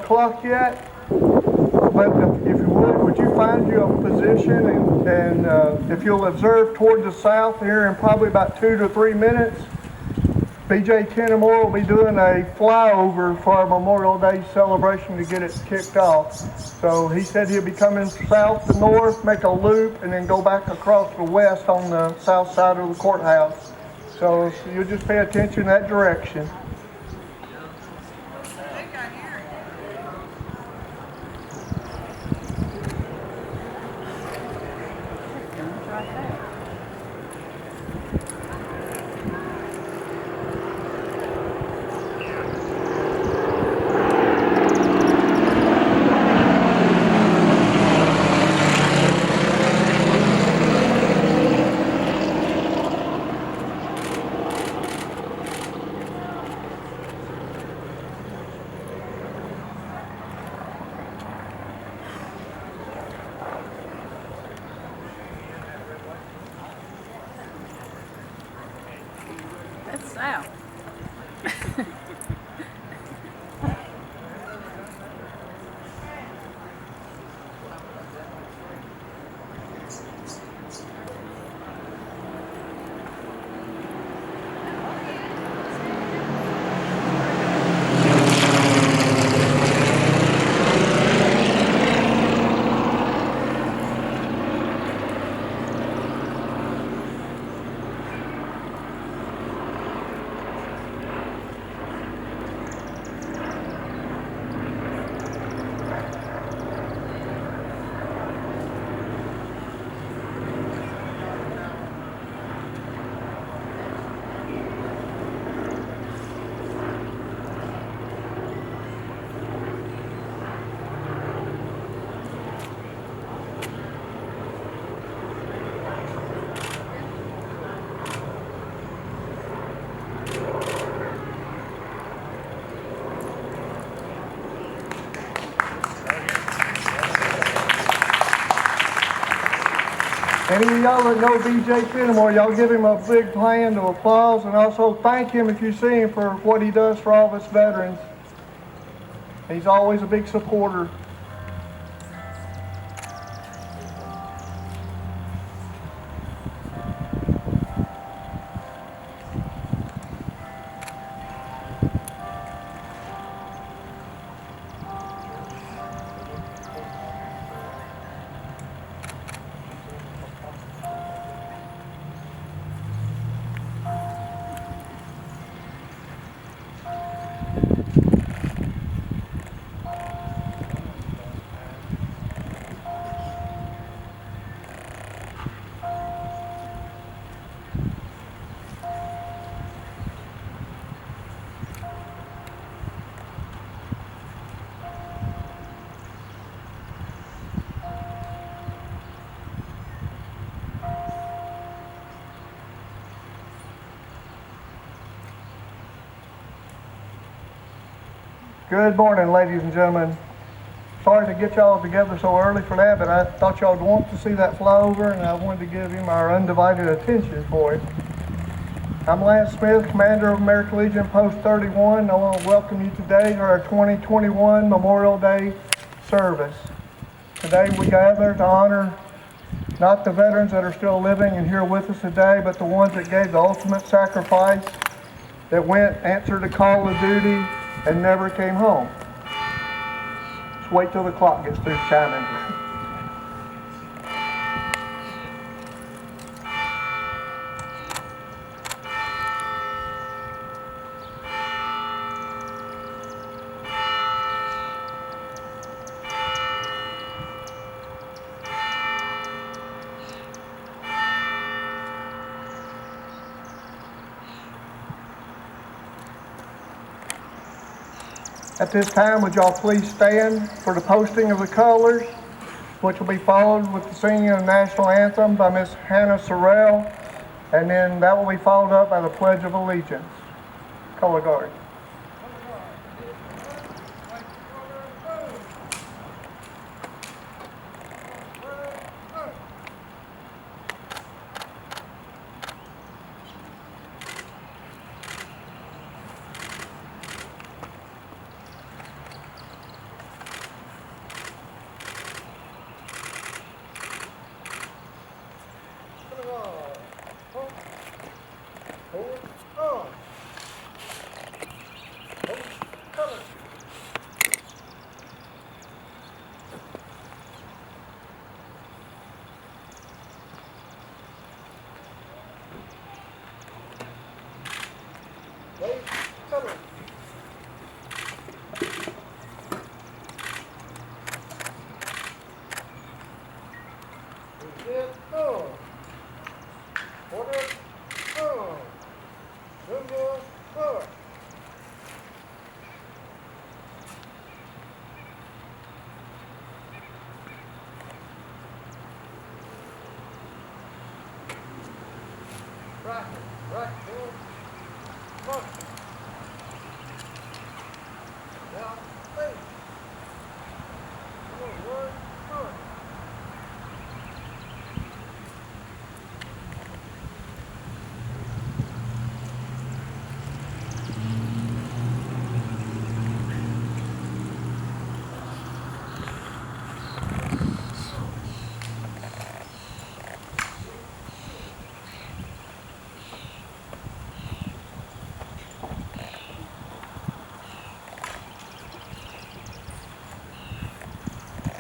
o'clock yet, but if you would you find you a position, and if you'll observe toward the south here in probably about 2 to 3 minutes, BJ Kennemore will be doing a flyover for our Memorial Day celebration to get it kicked off. So he said he'll be coming south to north, make a loop, and then go back across the west on the south side of the courthouse. So you'll just pay attention in that direction. That's south. Any of y'all that know BJ Kennemore, y'all give him a big hand of applause, and also thank him if you see him for what he does for all of us veterans. He's always a big supporter. Good morning, ladies and gentlemen. Sorry to get y'all together so early for that, but I thought y'all would want to see that flyover, and I wanted to give him our undivided attention for it. I'm Lance Smith, Commander of American Legion Post 31. I want to welcome you today to our 2021 Memorial Day service. Today we gather to honor not the veterans that are still living and here with us today, but the ones that gave the ultimate sacrifice, that went, answered the call of duty, and never came home. Just wait till the clock gets through chiming. At this time, would y'all please stand for the posting of the colors, which will be followed with the singing of the national anthem by Miss Hannah Serrell, and then that will be followed up by the Pledge of Allegiance. Color Guard.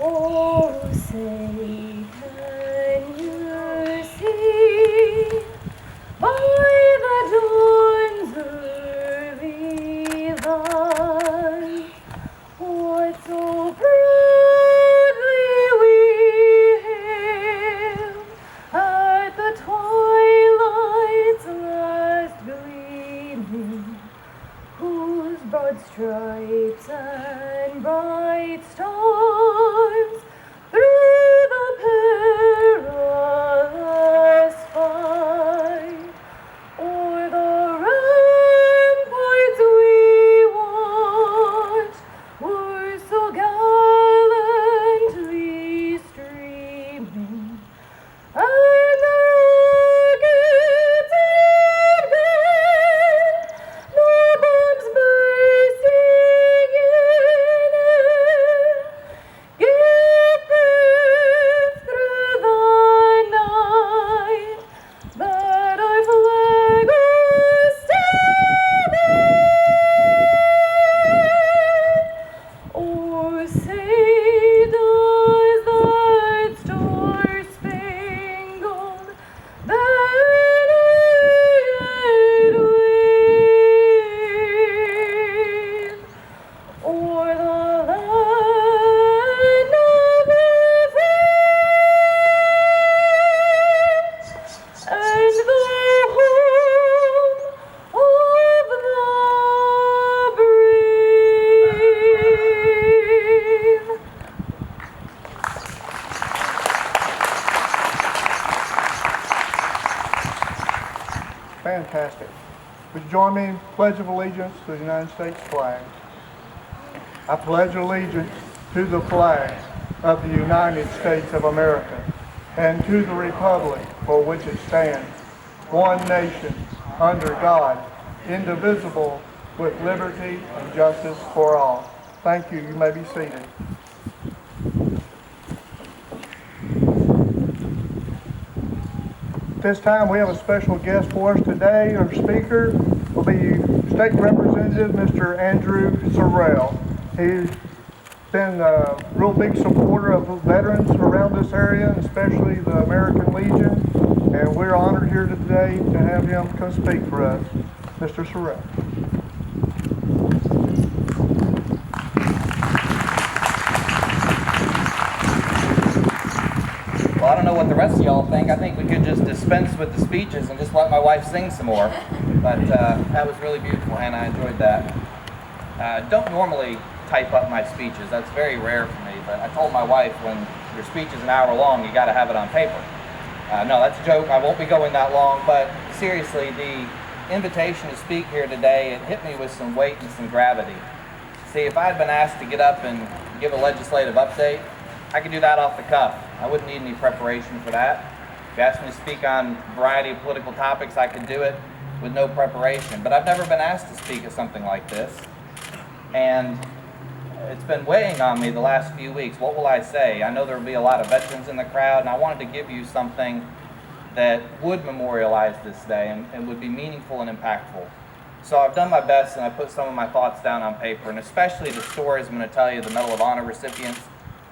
Oh, say, can you see by the dawn's early light what so proudly we hailed at the twilight's last gleaming, whose broad stripes and bright stars through the perilous fight o'er the ramparts we watched were so gallantly streaming, and the rockets had been the bombs bursting in air, gave proof through the night that our flag was standing. Oh, say does that star-spangled banner yet wave o'er the land of our fathers and the home of the brave? Fantastic. Would you join me in Pledge of Allegiance to the United States flag? I pledge allegiance to the flag of the United States of America and to the republic for which it stands, one nation, under God, indivisible, with liberty and justice for all. Thank you. You may be seated. This time we have a special guest for us today. Our speaker will be State Representative Mr. Andrew Serrell. He's been a real big supporter of veterans around this area, especially the American Legion, and we're honored here today to have him come speak for us. Mr. Serrell. Well, I don't know what the rest of y'all think. I think we could just dispense with the speeches and just let my wife sing some more. But that was really beautiful, Hannah. I enjoyed that. Don't normally type up my speeches. That's very rare for me. But I told my wife, when your speech is an hour long, you got to have it on paper. No, that's a joke. I won't be going that long. But seriously, the invitation to speak here today, it hit me with some weight and some gravity. See, if I had been asked to get up and give a legislative update, I could do that off the cuff. I wouldn't need any preparation for that. If you asked me to speak on a variety of political topics, I could do it with no preparation. But I've never been asked to speak at something like this. And it's been weighing on me the last few weeks. What will I say? I know there will be a lot of veterans in the crowd, and I wanted to give you something that would memorialize this day and would be meaningful and impactful. So I've done my best, and I put some of my thoughts down on paper, and especially the stories I'm going to tell you, the Medal of Honor recipients.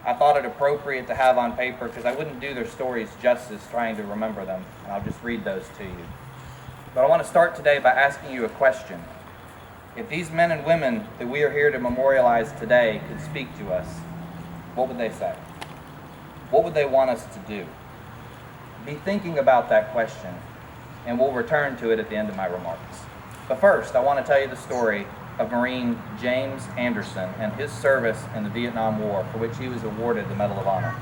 I thought it appropriate to have on paper because I wouldn't do their stories justice trying to remember them. And I'll just read those to you. But I want to start today by asking you a question. If these men and women that we are here to memorialize today could speak to us, what would they say? What would they want us to do? Be thinking about that question, and we'll return to it at the end of my remarks. But first, I want to tell you the story of Marine James Anderson and his service in the Vietnam War, for which he was awarded the Medal of Honor.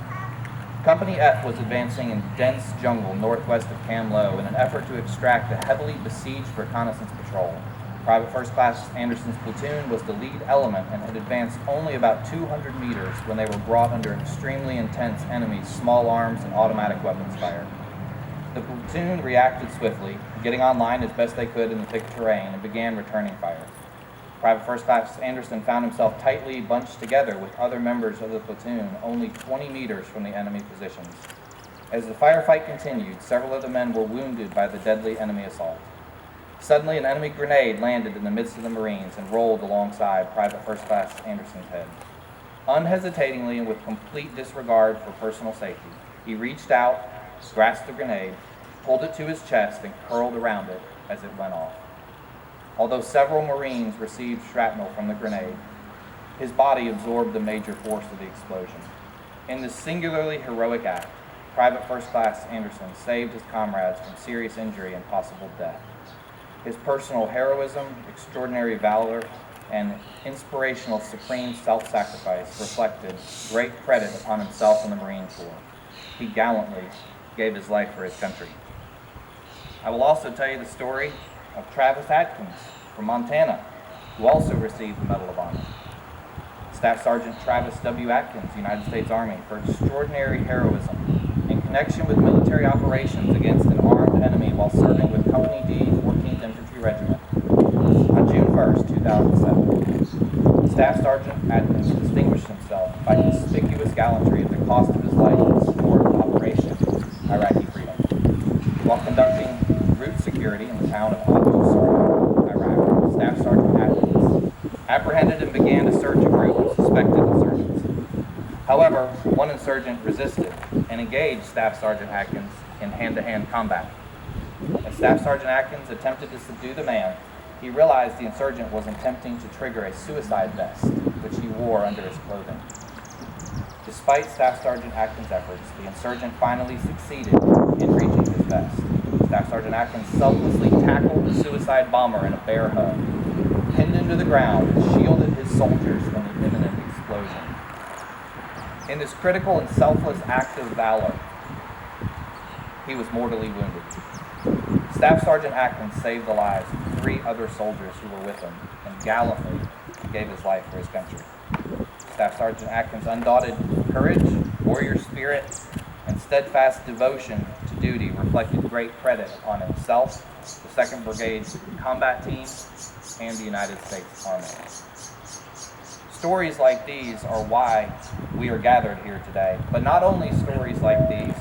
Company F was advancing in dense jungle northwest of Kamlo in an effort to extract a heavily besieged reconnaissance patrol. Private First Class Anderson's platoon was the lead element and had advanced only about 200 meters when they were brought under an extremely intense enemy's small arms and automatic weapons fire. The platoon reacted swiftly, getting online as best they could in the thick terrain, and began returning fire. Private First Class Anderson found himself tightly bunched together with other members of the platoon, only 20 meters from the enemy positions. As the firefight continued, several of the men were wounded by the deadly enemy assault. Suddenly, an enemy grenade landed in the midst of the Marines and rolled alongside Private First Class Anderson's head. Unhesitatingly and with complete disregard for personal safety, he reached out, grasped the grenade, pulled it to his chest, and curled around it as it went off. Although several Marines received shrapnel from the grenade, his body absorbed the major force of the explosion. In this singularly heroic act, Private First Class Anderson saved his comrades from serious injury and possible death. His personal heroism, extraordinary valor, and inspirational supreme self-sacrifice reflected great credit upon himself and the Marine Corps. He gallantly gave his life for his country. I will also tell you the story of Travis Atkins from Montana, who also received the Medal of Honor. Staff Sergeant Travis W. Atkins, United States Army, for extraordinary heroism in connection with military operations against an armed enemy while serving with Company D, 14th Infantry Regiment on June 1st, 2007. Staff Sergeant Atkins distinguished himself by conspicuous gallantry at the cost of his life in support of Operation Iraqi Freedom. While conducting route security in the town of Abu Sar, Iraq, Staff Sergeant Atkins apprehended and began to search a group of suspected insurgents. However, one insurgent resisted and engaged Staff Sergeant Atkins in hand-to-hand combat. As Staff Sergeant Atkins attempted to subdue the man, he realized the insurgent was attempting to trigger a suicide vest, which he wore under his clothing. Despite Staff Sergeant Atkins' efforts, the insurgent finally succeeded in reaching his vest. Staff Sergeant Atkins selflessly tackled the suicide bomber in a bear hug, pinned him to the ground, and shielded his soldiers from the imminent explosion. In this critical and selfless act of valor, he was mortally wounded. Staff Sergeant Atkins saved the lives of 3 other soldiers who were with him and gallantly gave his life for his country. Staff Sergeant Atkins' undaunted courage, warrior spirit, and steadfast devotion to duty reflected great credit on himself, the 2nd Brigade's combat team, and the United States Army. Stories like these are why we are gathered here today, but not only stories like these,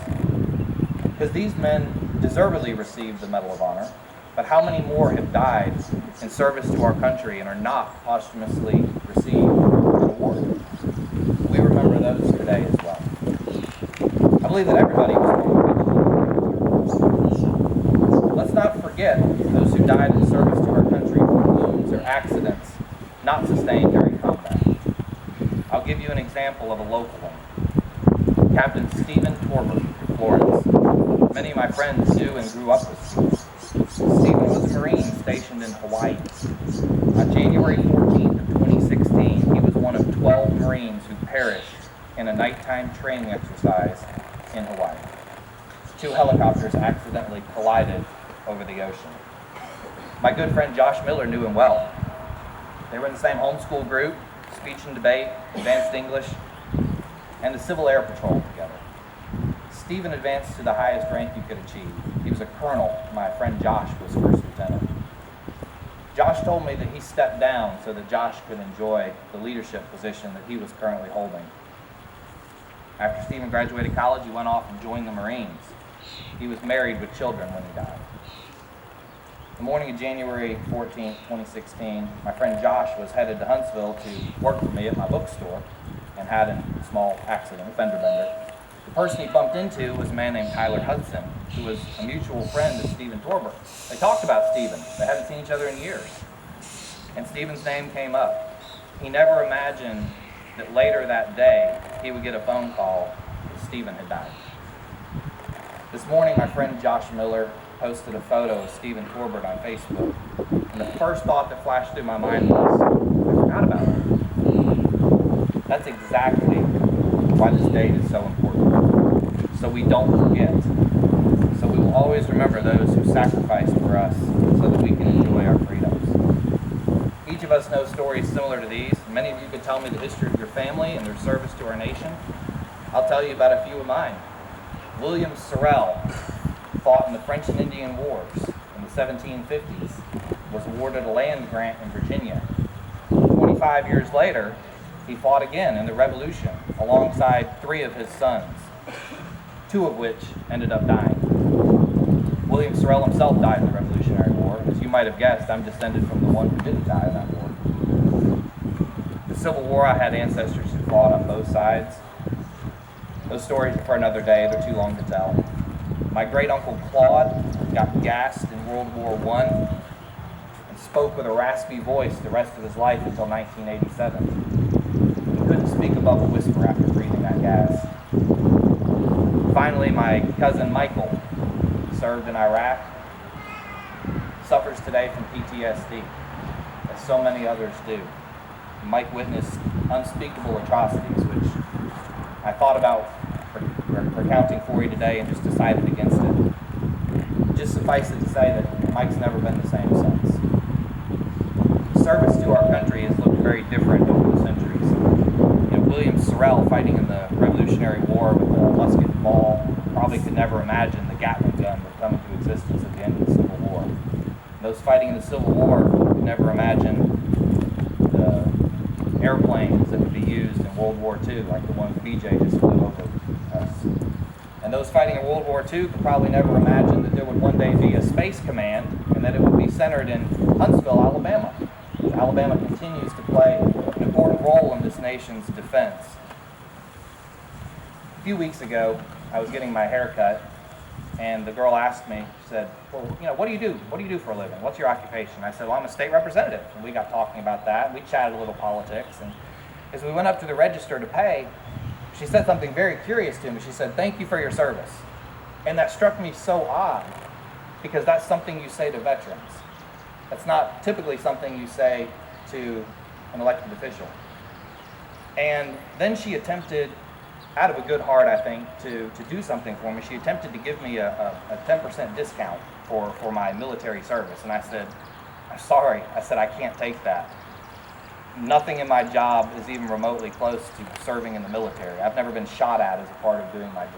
because these men deservedly received the Medal of Honor, but how many more have died in service to our country and are not posthumously received an award? We remember those today as well. I believe that everybody was born. Let's not forget those who died in service to our country from wounds or accidents not sustained during combat. I'll give you an example of a local one. Captain Stephen Torbert from Florence. Many of my friends knew and grew up with Stephen. Stephen was a Marine stationed in Hawaii. On January 14th of 2016, he was one of 12 Marines who perished in a nighttime training exercise in Hawaii. 2 helicopters accidentally collided over the ocean. My good friend Josh Miller knew him well. They were in the same homeschool group, speech and debate, advanced English, and the Civil Air Patrol together. Stephen advanced to the highest rank you could achieve. He was a colonel. My friend Josh was first lieutenant. Josh told me that he stepped down so that Josh could enjoy the leadership position that he was currently holding. After Stephen graduated college, he went off and joined the Marines. He was married with children when he died. The morning of January 14, 2016, my friend Josh was headed to Huntsville to work for me at my bookstore and had a small accident, a fender bender. The person he bumped into was a man named Tyler Hudson, who was a mutual friend of Stephen Torbert. They talked about Stephen. They hadn't seen each other in years. And Stephen's name came up. He never imagined that later that day he would get a phone call that Stephen had died. This morning, my friend Josh Miller posted a photo of Stephen Torbert on Facebook, and the first thought that flashed through my mind was, I forgot about him. That's exactly why this date is so important. so we don't forget. So we will always remember those who sacrificed for us so that we can enjoy our freedoms. Each of us knows stories similar to these. Many of you could tell me the history of your family and their service to our nation. I'll tell you about a few of mine. William Serrell fought in the French and Indian Wars in the 1750s, was awarded a land grant in Virginia. 25 years later, he fought again in the Revolution alongside 3 of his sons, 2 of which ended up dying. William Serrell himself died in the Revolutionary War. As you might have guessed, I'm descended from the one who didn't die in that war. The Civil War, I had ancestors who fought on both sides. Those stories are for another day, they're too long to tell. My great-uncle Claude got gassed in World War I and spoke with a raspy voice the rest of his life until 1987. He couldn't speak above a whisper after breathing that gas. Finally, my cousin Michael served in Iraq, suffers today from PTSD, as so many others do. Mike witnessed unspeakable atrocities, which I thought about recounting for you today and just decided against it. Just suffice it to say that Mike's never been the same since. Service to our country has looked very different over the centuries. William Serrell, fighting in the Revolutionary War with a musket ball, probably could never imagine the Gatling gun would come into existence at the end of the Civil War. Those fighting in the Civil War could never imagine the airplanes that would be used in World War II, like the one BJ just flew over us. And those fighting in World War II could probably never imagine that there would one day be a space command and that it would be centered in Huntsville, Alabama. Alabama continues to play an important role in this nation's defense. A few weeks ago, I was getting my hair cut, and the girl asked me, she said, well, what do you do? What do you do for a living? What's your occupation? I said, well, I'm a state representative. And we got talking about that. We chatted a little politics. And as we went up to the register to pay, she said something very curious to me. She said, thank you for your service. And that struck me so odd, because that's something you say to veterans. That's not typically something you say to an elected official. And then she attempted, out of a good heart, I think, to do something for me. She attempted to give me a 10% discount for my military service. And I said, I'm sorry. I said, I can't take that. Nothing in my job is even remotely close to serving in the military. I've never been shot at as a part of doing my job.